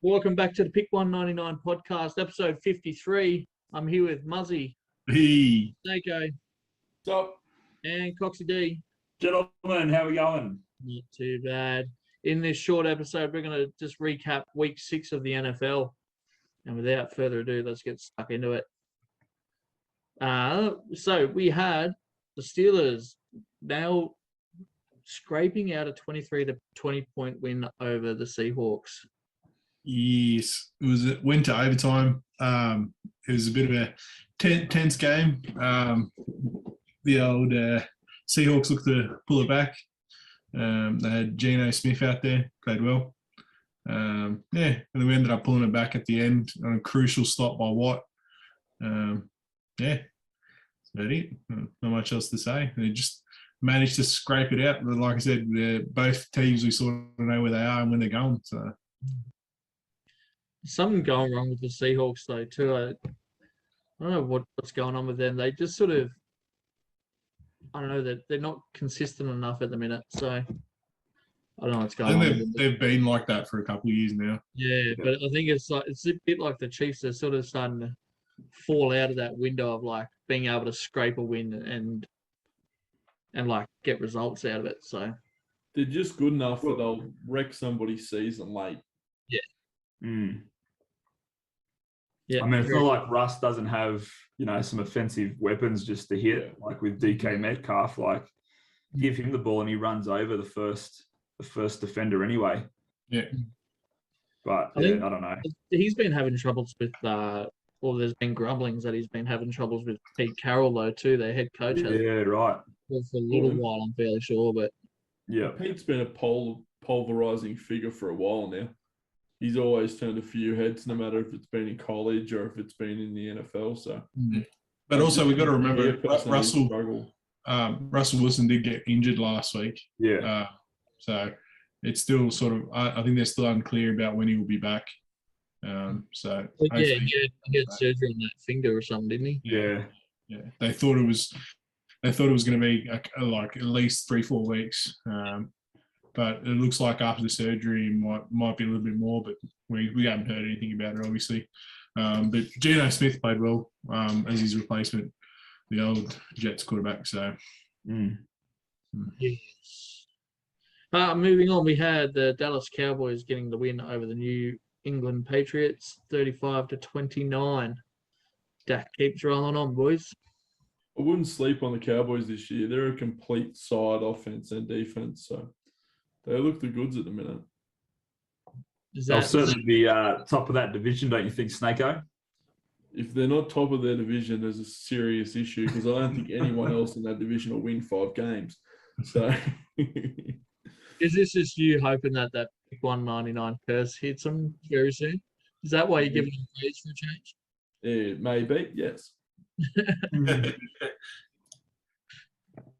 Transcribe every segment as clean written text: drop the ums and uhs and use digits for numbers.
Welcome back to the Pick 199 podcast, episode 53. I'm here with Muzzy, Hey, Snakeo, Stop. and Coxie D. Gentlemen, how are we going? Not too bad. In this short episode, we're going to just recap week 6 of the NFL. And without further ado, let's get stuck into it. So we had the Steelers now scraping out a 23 to 20 point win over the Seahawks. yes, it went to overtime. It was a bit of a tense game. The old Seahawks looked to pull it back. They had Geno Smith out there, played well. And then we ended up pulling it back at the end on a crucial stop by Watt. That's about it. Not much else to say. They just managed to scrape it out. But like I said, both teams, we sort of know where they are and when they're going. So Something going wrong with the Seahawks, though, too. I don't know what's going on with them. They just sort of, I don't know, that they're not consistent enough at the minute. So I don't know what's going on. They've been like that for a couple of years now. Yeah, but I think it's a bit like the Chiefs. They're sort of starting to fall out of that window of like being able to scrape a win and like get results out of it. So They're just good enough that they'll wreck somebody's season late. yeah, I mean, it's not like Russ doesn't have, some offensive weapons just to hit, like with DK Metcalf. Like, give him the ball and he runs over the first defender anyway. Yeah. But I think I don't know. he's been having troubles with. There's been grumblings that he's been having troubles with Pete Carroll though too. Their head coach has Yeah, right. for a little while. I'm fairly sure, but Yeah. Pete's been a pulverizing figure for a while now. He's always turned a few heads, no matter if it's been in college or if it's been in the NFL. So, But also, we've got to remember, Yeah, personally struggle. Russell Wilson did get injured last week. Yeah. So it's still sort of, I think they're still unclear about when he will be back. So yeah, he had surgery on that finger or something, didn't he? Yeah. They thought it was going to be like at least 3-4 weeks. But it looks like after the surgery might be a little bit more, but we haven't heard anything about it, obviously. But Geno Smith played well as his replacement, the old Jets quarterback. So, Yes. Moving on, we had the Dallas Cowboys getting the win over the New England Patriots, 35 to 29. Dak keeps rolling on, boys. I wouldn't sleep on the Cowboys this year. They're a complete side offense and defense. So they look the goods at the minute. They'll certainly be top of that division, don't you think, Snakeo? If they're not top of their division, there's a serious issue because I don't think anyone else in that division will win 5 games. So, Is this just you hoping that pick 199 curse hits them very soon? Is that why you're giving them praise for a change? it may be, yes.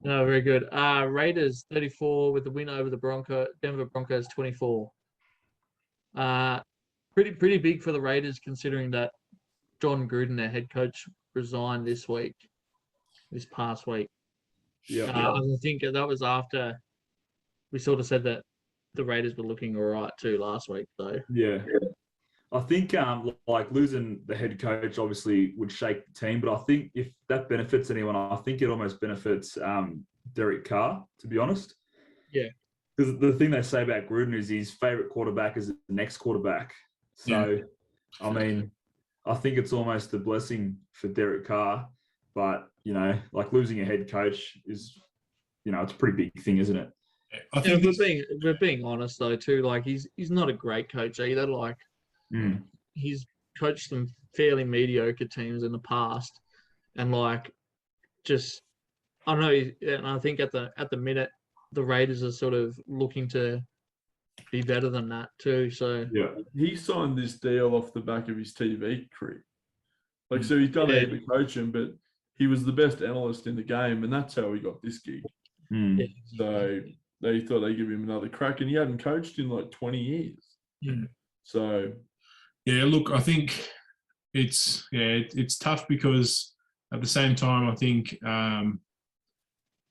No, very good. Raiders 34 with the win over the Denver Broncos 24. Pretty big for the Raiders considering that John Gruden, their head coach, resigned this past week. Yeah. I think that was after we sort of said that the Raiders were looking all right too last week, though. Yeah. I think like losing the head coach obviously would shake the team, but I think if that benefits anyone, I think it almost benefits Derek Carr, to be honest. Yeah. Because the thing they say about Gruden is his favorite quarterback is the next quarterback. So, I mean, I think it's almost a blessing for Derek Carr, but, like losing a head coach is, it's a pretty big thing, isn't it? I think we're being honest though too. Like he's not a great coach either. Like he's coached some fairly mediocre teams in the past, and like just I don't know. And I think at the minute the Raiders are sort of looking to be better than that too. So yeah, He signed this deal off the back of his TV career. Like, so he's done it to coach him, but he was the best analyst in the game, and that's how he got this gig. yeah. So they thought they'd give him another crack, and he hadn't coached in like 20 years. So, yeah, look, I think it's tough because at the same time, I think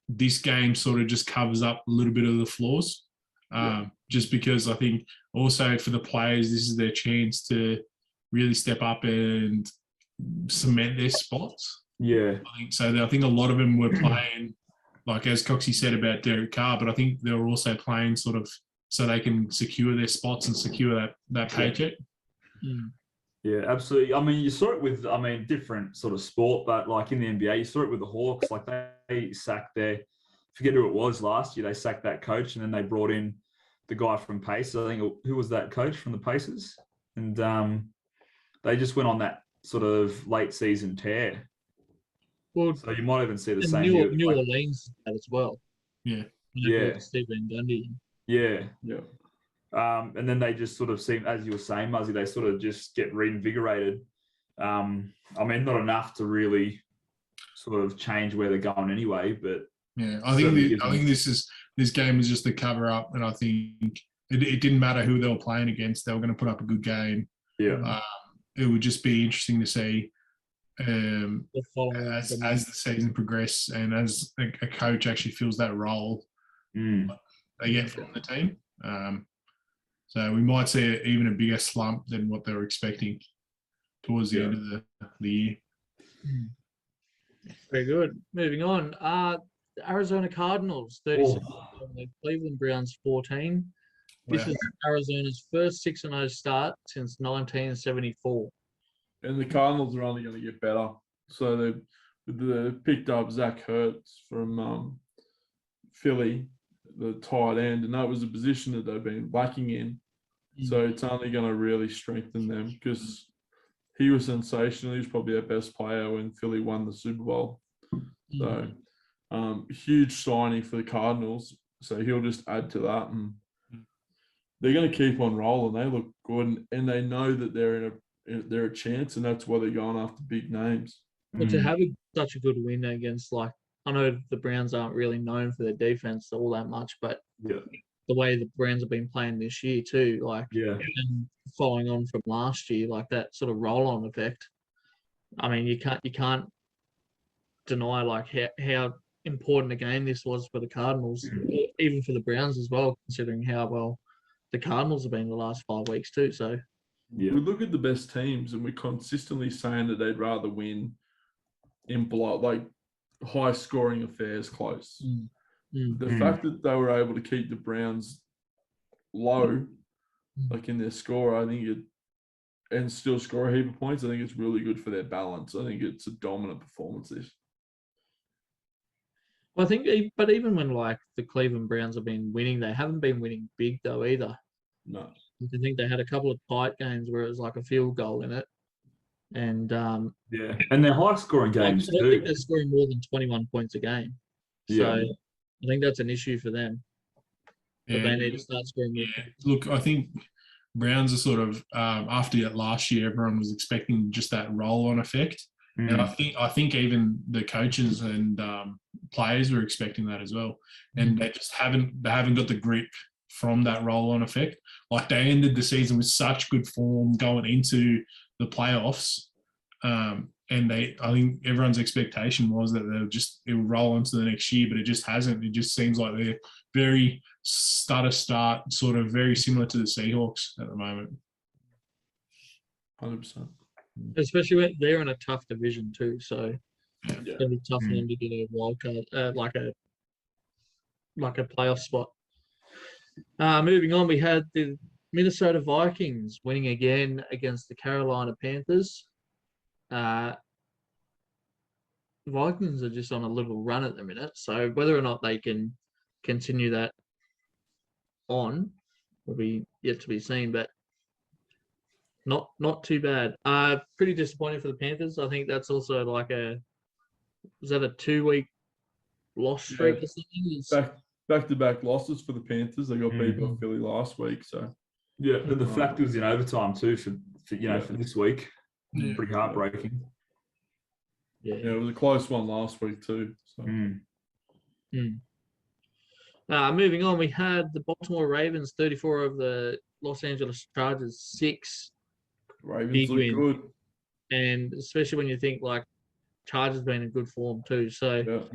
this game sort of just covers up a little bit of the flaws. just because I think also for the players, this is their chance to really step up and cement their spots. Yeah. I think a lot of them were playing, like as Coxie said about Derek Carr, but I think they were also playing sort of so they can secure their spots and secure that paycheck. Yeah, absolutely. I mean, you saw it with, different sort of sport, but like in the NBA, you saw it with the Hawks. Like they sacked forget who it was last year. They sacked that coach, and then they brought in the guy from Pacers. I think who was that coach from the Pacers? And they just went on that sort of late season tear. Well, so you might even see the same. New Orleans had as well. Yeah. Steve Van Gundy. Yeah. Yeah. And then they just sort of seem, as you were saying, Muzzy, they sort of just get reinvigorated. Not enough to really sort of change where they're going anyway, but yeah, I think this game is just a cover up, and I think it didn't matter who they were playing against; they were going to put up a good game. Yeah, it would just be interesting to see as the season progresses and as a coach actually fills that role they get from the team. So we might see even a bigger slump than what they were expecting towards the end of the year. Very good. Moving on. The Arizona Cardinals, 36. The Cleveland Browns, 14. This is Arizona's first 6-0 start since 1974. And the Cardinals are only going to get better. So they picked up Zach Ertz from Philly, the tight end, and that was a position that they've been lacking in. So it's only going to really strengthen them because he was sensational. He was probably our best player when Philly won the Super Bowl. So huge signing for the Cardinals. So he'll just add to that, and they're going to keep on rolling. They look good, and they know that they're a chance, and that's why they're going after big names. But to have such a good win against, like, I know the Browns aren't really known for their defense all that much, but the way the Browns have been playing this year too, like, and following on from last year, like that sort of roll-on effect. I mean, you can't deny like how important a game this was for the Cardinals, even for the Browns as well, considering how well the Cardinals have been the last 5 weeks too. So we look at the best teams, and we're consistently saying that they'd rather win in high-scoring affairs close. The fact that they were able to keep the Browns low, like in their score, I think and still score a heap of points, I think it's really good for their balance. I think it's a dominant performance. Well, I think, but even when like the Cleveland Browns have been winning, they haven't been winning big though either. No. I think they had a couple of tight games where it was like a field goal in it. And and they're high-scoring games I don't think they're scoring more than 21 points a game. So I think that's an issue for them. But they need to start scoring more. Look, I think Browns are sort of after last year, everyone was expecting just that roll-on effect, and I think even the coaches and players were expecting that as well, and they just haven't got the grip from that roll-on effect. Like they ended the season with such good form going into the playoffs, and I think everyone's expectation was that it would roll into the next year, but it just hasn't. It just seems like they're very stutter-start, sort of very similar to the Seahawks at the moment. 100%. Especially when they're in a tough division too, so it's going to be tough for them to get a wild card, like a playoff spot. Moving on, we had the Minnesota Vikings winning again against the Carolina Panthers. Vikings are just on a little run at the minute, so whether or not they can continue that on will be yet to be seen, but not too bad. Pretty disappointing for the Panthers. I think that's also like was that a 2-week loss streak or something? Back-to-back losses for the Panthers. They got beat by Philly last week, so and the fact it was in overtime too for this week. Pretty heartbreaking. Yeah, it was a close one last week too. So. Moving on, we had the Baltimore Ravens 34 of the Los Angeles Chargers 6. Ravens look good, and especially when you think like Chargers been in good form too. So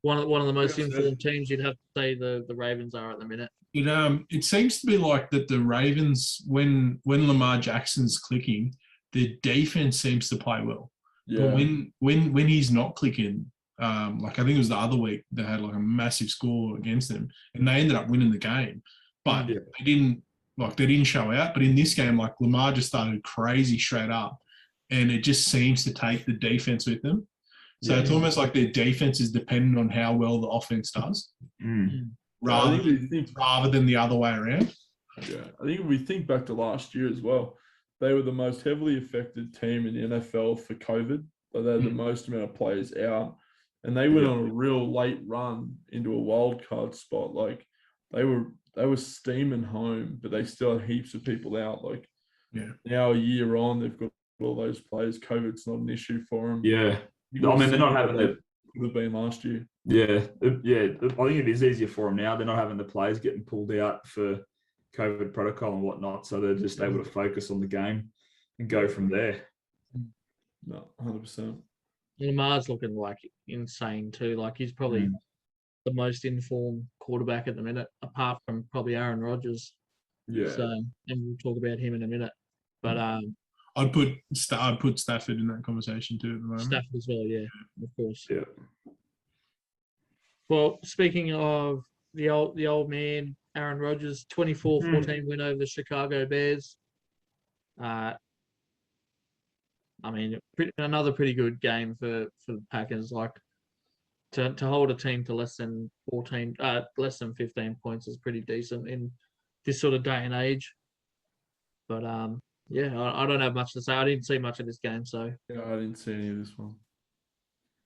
one of the most Yes, informed teams. You'd have to say the Ravens are at the minute. It seems to be like that the Ravens, when Lamar Jackson's clicking, their defense seems to play well. Yeah. But when he's not clicking, like I think it was the other week, they had like a massive score against them, and they ended up winning the game. But they didn't show out. But in this game, like Lamar just started crazy straight up, and it just seems to take the defense with them. So it's almost like their defense is dependent on how well the offense does, rather than the other way around. Yeah, I think if we think back to last year as well, they were the most heavily affected team in the NFL for COVID. Like they had the most amount of players out, and they went on a real late run into a wild card spot. Like they were steaming home, but they still had heaps of people out. Like now a year on, they've got all those players. COVID's not an issue for them. Yeah. I mean, they're not having the. Would have been last year. Yeah. I think it is easier for them now. They're not having the players getting pulled out for COVID protocol and whatnot, so they're just able to focus on the game and go from there. No, 100%. Lamar's looking like insane too. Like he's probably the most informed quarterback at the minute, apart from probably Aaron Rodgers. Yeah. So, and we'll talk about him in a minute. But I'd put Stafford in that conversation too at the moment. Stafford as well, yeah, of course. Yeah. Well, speaking of the old man, Aaron Rodgers, 24-14 win over the Chicago Bears. I mean, another pretty good game for the Packers. Like to hold a team to less than 15 points is pretty decent in this sort of day and age. But yeah, I don't have much to say. I didn't see much of this game, so Yeah, I didn't see any of this one.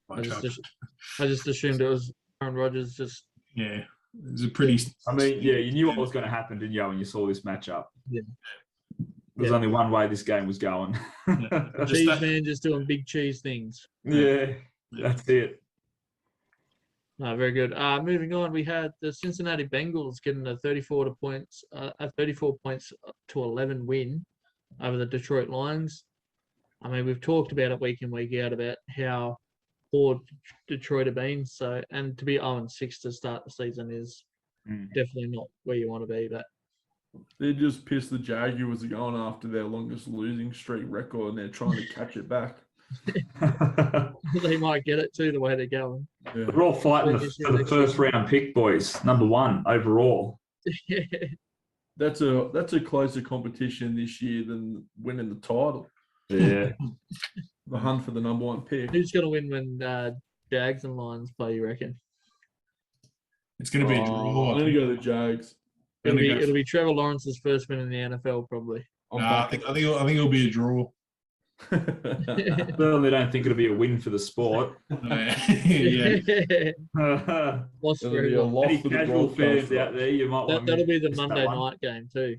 I just assumed it was Aaron Rodgers. Just it was a pretty. I mean, you knew what was going to happen, didn't you, when you saw this matchup? Yeah. There's only one way this game was going. Cheese man just doing big cheese things. Yeah, that's it. No, very good. Moving on, we had the Cincinnati Bengals getting a 34 points to 11 win over the Detroit Lions. I mean, we've talked about it week in, week out about how poor Detroit have been. So, and to be 0-6 to start the season is definitely not where you want to be. But they're just pissed the Jaguars are going after their longest losing streak record, and they're trying to catch it back. They might get it too, the way they're going. Yeah. We're all fighting for the first round pick, boys. Number 1 overall. That's a closer competition this year than winning the title. Yeah. The hunt for the number 1 pick. Who's going to win when Jags and Lions play, you reckon? It's going to be a draw. I'm going to go to the Jags. It'll be Trevor Lawrence's first win in the NFL, probably. I think it'll be a draw. Well, they don't think it'll be a win for the sport. Yeah. Lost It'll be very a well. loss Any for the casual fans broadcaster. out there, you might want to That'll be the miss that Monday one. night game too.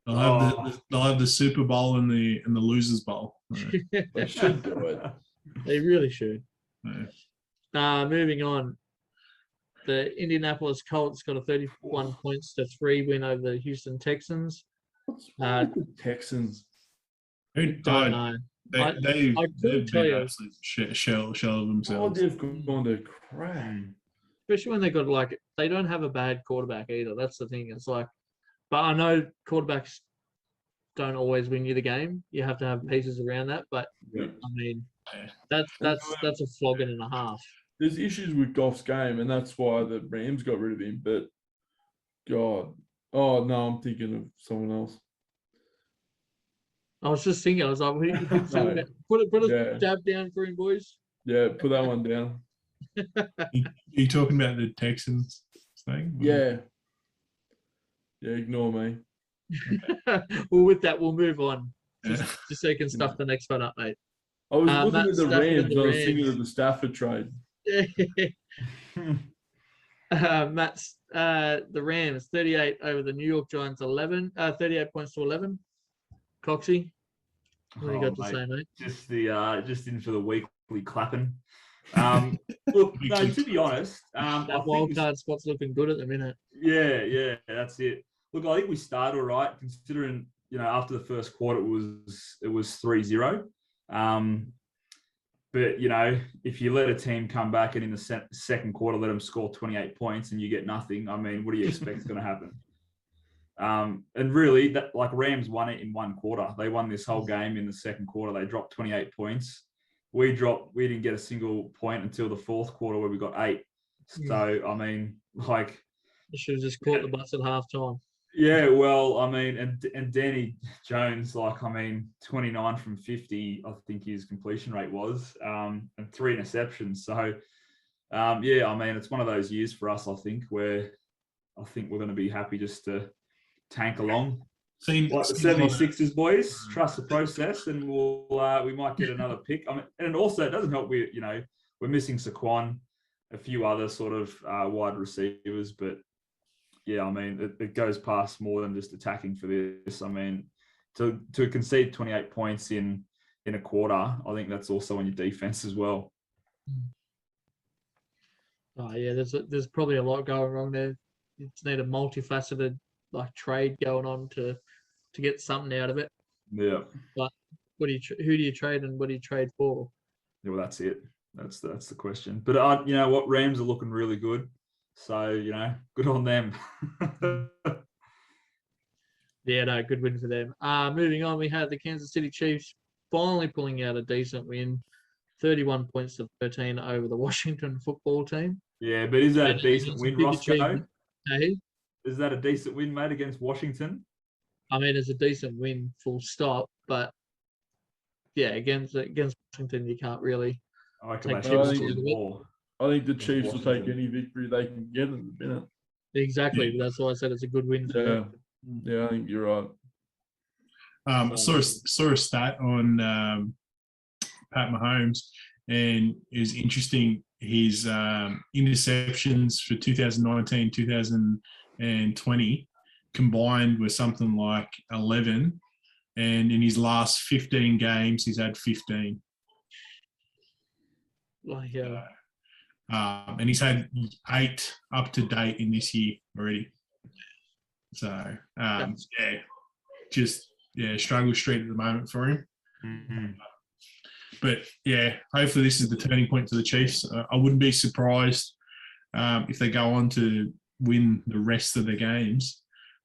They'll have the Super Bowl and the Losers Bowl. They should do it. They really should. Yeah. Moving on. The Indianapolis Colts got a 31 points to 3 win over the Houston Texans. What's wrong with the Texans? Don't know. I They've couldn't tell been you. absolute shell of Oh, themselves. they've gone to crap. Especially when they got they don't have a bad quarterback either. That's the thing. It's like, but I know quarterbacks don't always win you the game. You have to have pieces around that. But Yeah. I mean, that's a flogging and a half. There's issues with Goff's game, and that's why the Rams got rid of him. But God, oh no, I'm thinking of someone else. I was just thinking, I was like, No. put a Yeah. jab down for him, boys. Yeah, put that one down. You talking about the Texans thing? Yeah. Yeah, ignore me. Well, with that, we'll move on. Yeah. Just so you can stuff the next one up, mate. I was Matt looking at the Stafford and Rams, the and I was Rams. thinking of the Stafford trade. The Rams 38 over the New York Giants 38 points to 11. Coxie, what do you got to say, mate? Just in for the weekly clapping. Look, no, to be honest, I That think wild card spot's looking good at the minute. yeah, that's it. Look, I think we started all right, considering after the first quarter it was 3-0. But, if you let a team come back and in the second quarter let them score 28 points and you get nothing, I mean, what do you expect is going to happen? And really, that like Rams won it in one quarter. They won this whole game in the second quarter. They dropped 28 points. We didn't get a single point until the fourth quarter where we got 8. So, I mean, like... You should have just caught the bus at halftime. Yeah, well, I mean, and Danny Jones, 29 from 50, I think his completion rate was, and 3 interceptions. So, I mean, it's one of those years for us, I think, where I think we're going to be happy just to tank along. Like the 76ers boys, trust the process, and we might get another pick. I mean, and also it doesn't help. We're missing Saquon, a few other sort of wide receivers, but yeah, I mean, it goes past more than just attacking for this. I mean, to concede 28 points in a quarter, I think that's also on your defense as well. Oh yeah, there's probably a lot going wrong there. You need a multifaceted trade going on to get something out of it. Yeah. But who do you trade and what do you trade for? Yeah, well, that's it. That's the question. But you know what? Rams are looking really good. So, good on them. Yeah, no, good win for them. Moving on, we had the Kansas City Chiefs finally pulling out a decent win, 31 points to 13 over the Washington football team. Yeah, but is that a decent win, Roscoe? Hey? Is that a decent win, mate, against Washington? I mean, it's a decent win, full stop. But, yeah, against Washington, you can't really take chips out of it. I think the Chiefs will take any victory they can get in the minute. Exactly. That's why I said it's a good win for them. Yeah, I think you're right. I saw a stat on Pat Mahomes, and it was interesting. His interceptions for 2019, 2020 combined were something like 11, and in his last 15 games, he's had 15. And he's had 8 up to date in this year already. So, struggle street at the moment for him. Mm-hmm. But, hopefully this is the turning point for the Chiefs. I wouldn't be surprised if they go on to win the rest of the games.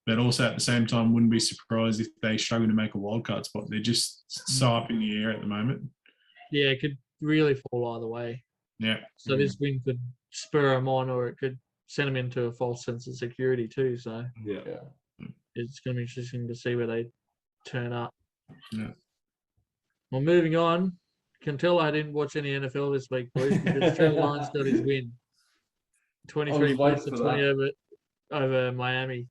But also at the same time, wouldn't be surprised if they struggle to make a wildcard spot. They're just so up in the air at the moment. Yeah, it could really fall either way. Yeah. So this win could spur them on, or it could send them into a false sense of security too. So it's going to be interesting to see where they turn up. Yeah. Well, moving on. Can tell I didn't watch any NFL this week, boys, because Trevor Lawrence got his win. 23 points to 20 over Miami.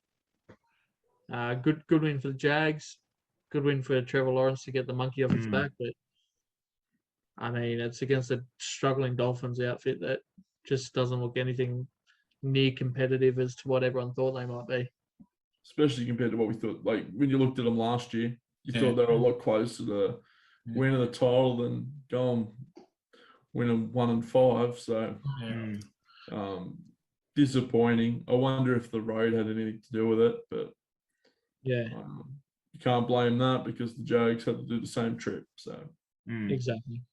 Good win for the Jags. Good win for Trevor Lawrence to get the monkey off his back, but I mean, it's against a struggling Dolphins outfit that just doesn't look anything near competitive as to what everyone thought they might be. Especially compared to what we thought. Like, when you looked at them last year, you thought they were a lot closer to winning the title than going winning 1-5. So, disappointing. I wonder if the road had anything to do with it, but you can't blame that because the Jags had to do the same trip. So, exactly.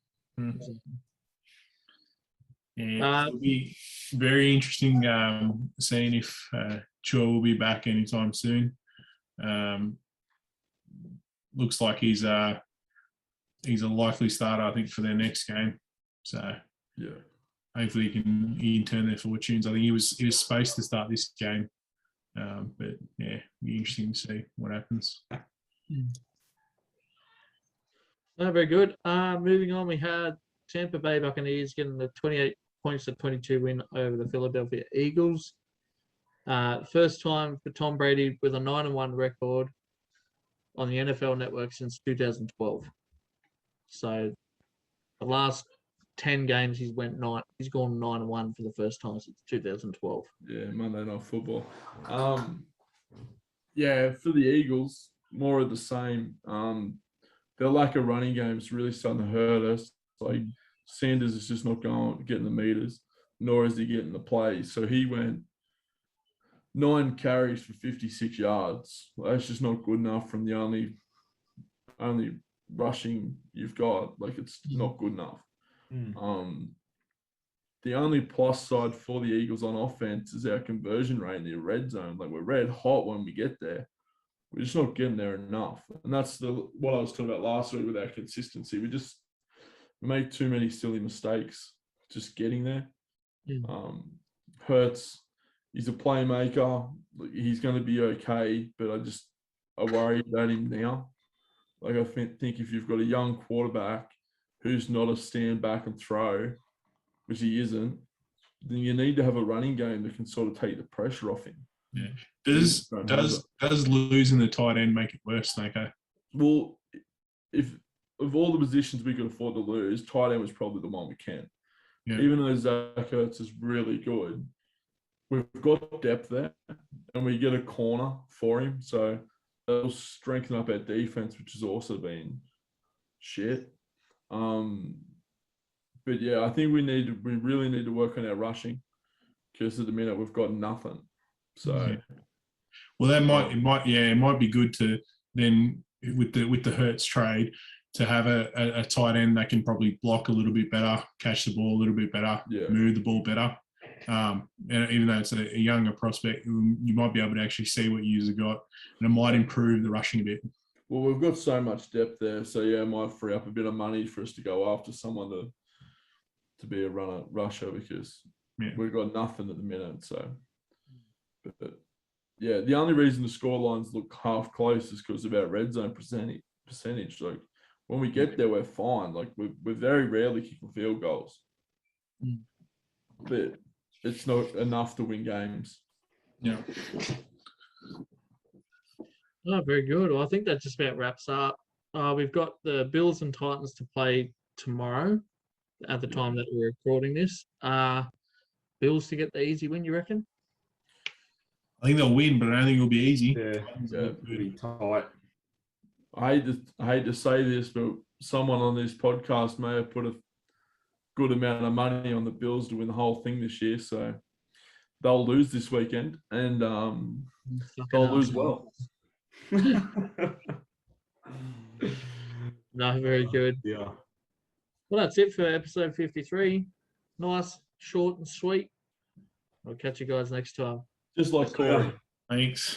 Yeah, it'll be very interesting seeing if Chua will be back anytime soon. Looks like he's a likely starter, I think, for their next game. So hopefully he can turn their fortunes. I think he was supposed to start this game, but it'll be interesting to see what happens. No, very good. Moving on, we had Tampa Bay Buccaneers getting the 28 points to 22 win over the Philadelphia Eagles. First time for Tom Brady with a 9-1 record on the NFL Network since 2012. So the last 10 games he's gone 9-1 for the first time since 2012. Yeah, Monday Night Football. For the Eagles, more of the same. Their lack of running game is really starting to hurt us. Like, Sanders is just not getting the meters, nor is he getting the plays. So he went 9 carries for 56 yards. That's just not good enough from the only rushing you've got. Like, it's not good enough. The only plus side for the Eagles on offense is our conversion rate in the red zone. Like, we're red hot when we get there. We're just not getting there enough. And that's what I was talking about last week with our consistency. We make too many silly mistakes just getting there. Hurts, he's a playmaker. He's going to be okay, but I worry about him now. Like, I think if you've got a young quarterback who's not a stand back and throw, which he isn't, then you need to have a running game that can sort of take the pressure off him. Yeah. Does losing the tight end make it worse, Snako? Well, if of all the positions we could afford to lose, tight end was probably the one we can. Yeah. Even though Zach Ertz is really good, we've got depth there, and we get a corner for him, so that'll strengthen up our defense, which has also been shit. But yeah, I think we really need to work on our rushing, because at the minute we've got nothing. So, well, it might be good to then with the Hurts trade to have a tight end that can probably block a little bit better, catch the ball a little bit better, move the ball better. And even though it's a younger prospect, you might be able to actually see what you've got, and it might improve the rushing a bit. Well, we've got so much depth there, so yeah, it might free up a bit of money for us to go after someone to be a rusher, because we've got nothing at the minute. So, but yeah, the only reason the score lines look half close is because of our red zone percentage. Like, when we get there, we're fine. Like, we're very rarely kicking field goals, but it's not enough to win games. Yeah. Oh, very good. Well, I think that just about wraps up. We've got the Bills and Titans to play tomorrow at the time that we're recording this. Bills to get the easy win, you reckon? I think they'll win, but I don't think it'll be easy. Yeah, it'll be tight. I hate to say this, but someone on this podcast may have put a good amount of money on the Bills to win the whole thing this year, so they'll lose this weekend, and they'll lose well. No, very good. Yeah. Well, that's it for episode 53. Nice, short and sweet. I'll catch you guys next time. Just like Corey. Thanks.